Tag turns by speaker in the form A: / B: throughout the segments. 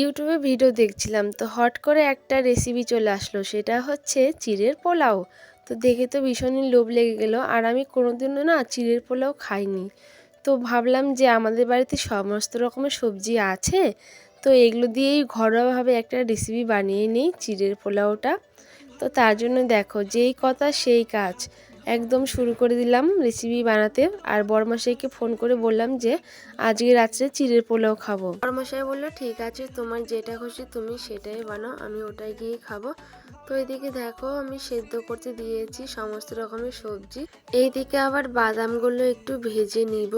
A: ইউটিউবে ভিডিও দেখছিলাম তো হট করে একটা রেসিপি চলে আসলো, সেটা হচ্ছে চিড়ের পোলাও। তো দেখে তো ভীষণই লোভ লেগে গেল। আর আমি কোনোদিনও না চিড়ের পোলাও খাইনি। তো ভাবলাম যে আমাদের বাড়িতে সমস্ত রকমের সবজি আছে, তো এগুলো দিয়েই ঘরোয়াভাবে একটা রেসিপি বানিয়ে নিই চিড়ের পোলাওটা। তো তার জন্য দেখো যেই কথা সেই কাজ, একদম শুরু করে দিলাম রেসিপি বানাতে। আর বড়মশাইকে ফোন করে বললাম যে আজকে রাত্রে চিড়ের পোলাও খাবো। বড়মশাই বললো ঠিক আছে, তোমার যেটা খুশি তুমি সেটাই বানাও, আমি ওটাই গিয়ে খাবো। তো এদিকে দেখো আমি সেদ্ধ করতে দিয়েছি সমস্ত রকমের সবজি। এইদিকে আবার বাদামগুলো একটু ভেজে নিব।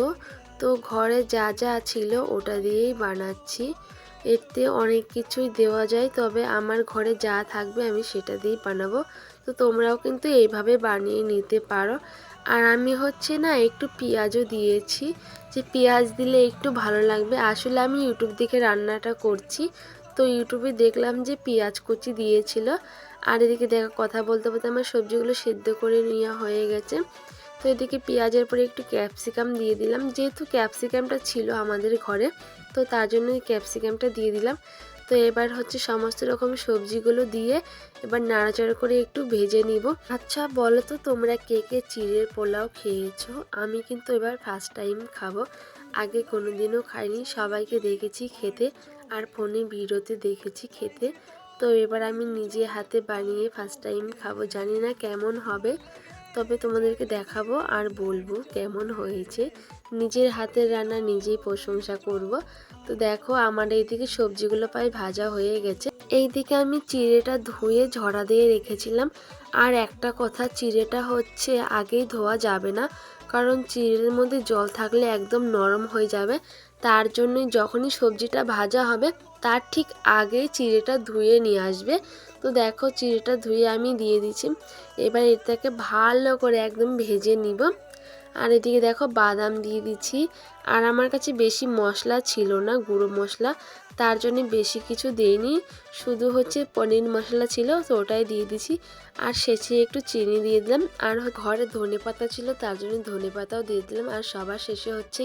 A: তো ঘরে যা যা ছিল ওটা দিয়েই বানাচ্ছি। এতে অনেক কিছুই দেওয়া যায়, তবে আমার ঘরে যা থাকবে আমি সেটা দিয়েই বানাবো। তো তোমরাও কিন্তু এইভাবে বানিয়ে নিতে পারো। আর আমি হচ্ছে না একটু পেঁয়াজও দিয়েছি, যে পেঁয়াজ দিলে একটু ভালো লাগবে। আসলে আমি ইউটিউব দেখে রান্নাটা করছি, তো ইউটিউবে দেখলাম যে পেঁয়াজ কুচি দিয়েছিল। আর এদিকে দেখো কথা বলতে বলতে আমার সবজিগুলো সেদ্ধ করে নেওয়া হয়ে গেছে। তো এদিকে পেঁয়াজের পরে একটু ক্যাপসিকাম দিয়ে দিলাম, যেহেতু ক্যাপসিকামটা ছিল আমাদের ঘরে, তো তার জন্য ক্যাপসিকামটা দিয়ে দিলাম। তো এবার হচ্ছে সমস্ত রকম সবজিগুলো দিয়ে এবার নাড়াচাড়া করে একটু ভেজে নিব। আচ্ছা বলো তো তোমরা কে কে চিড়ের পোলাও খেয়েছো? আমি কিন্তু এবার ফার্স্ট টাইম খাবো, আগে কোনোদিনও খাইনি। সবাইকে দেখেছি খেতে আর ফোনে ভিডিওতে দেখেছি খেতে। তো এবার আমি নিজে হাতে বানিয়ে ফার্স্ট টাইম খাবো, জানি না কেমন হবে, তবে তোমাদেরকে দেখাবো আর বলবো কেমন হয়েছে। নিজের হাতের রান্না নিজেই প্রশংসা করব। তো দেখো আমার এইদিকে সবজিগুলো প্রায় ভাজা হয়ে গেছে। এইদিকে আমি চিড়েটা ধুয়ে ঝরা দিয়ে রেখেছিলাম। আর একটা কথা, চিড়েটা হচ্ছে আগেই ধোয়া যাবে না, কারণ চিড়ের মধ্যে জল থাকলে একদম নরম হয়ে যাবে। তার জন্যই যখনই সবজিটা ভাজা হবে তার ঠিক আগেই চিড়েটা ধুয়ে নিয়ে আসবে। তো দেখো চিড়েটা ধুয়ে আমি দিয়ে দিচ্ছি। এবার এটাকে ভালো করে একদম ভেজে নিব। আর এদিকে দেখো বাদাম দিয়ে দিচ্ছি। আর আমার কাছে বেশি মশলা ছিল না, গুঁড়ো মশলা, তার জন্য বেশি কিছু দেইনি, শুধু হচ্ছে পনির মশলা ছিল, তো ওটাই দিয়ে দিছি। আর শেষে একটু চিনি দিয়ে দিলাম। আর ঘরে ধনেপাতা ছিল, তার জন্য ধনেপাতাও দিয়ে দিলাম। আর সবার শেষে হচ্ছে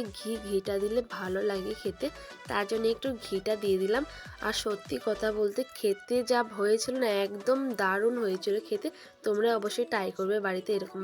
A: ঘিটা দিলে ভালো লাগে খেতে, তার জন্য একটু ঘিটা দিয়ে দিলাম। আর সত্যি কথা বলতে খেতে যা হয়েছিল না, একদম দারুণ হয়েছিল খেতে। তোমরা অবশ্যই ট্রাই করবে বাড়িতে এরকম।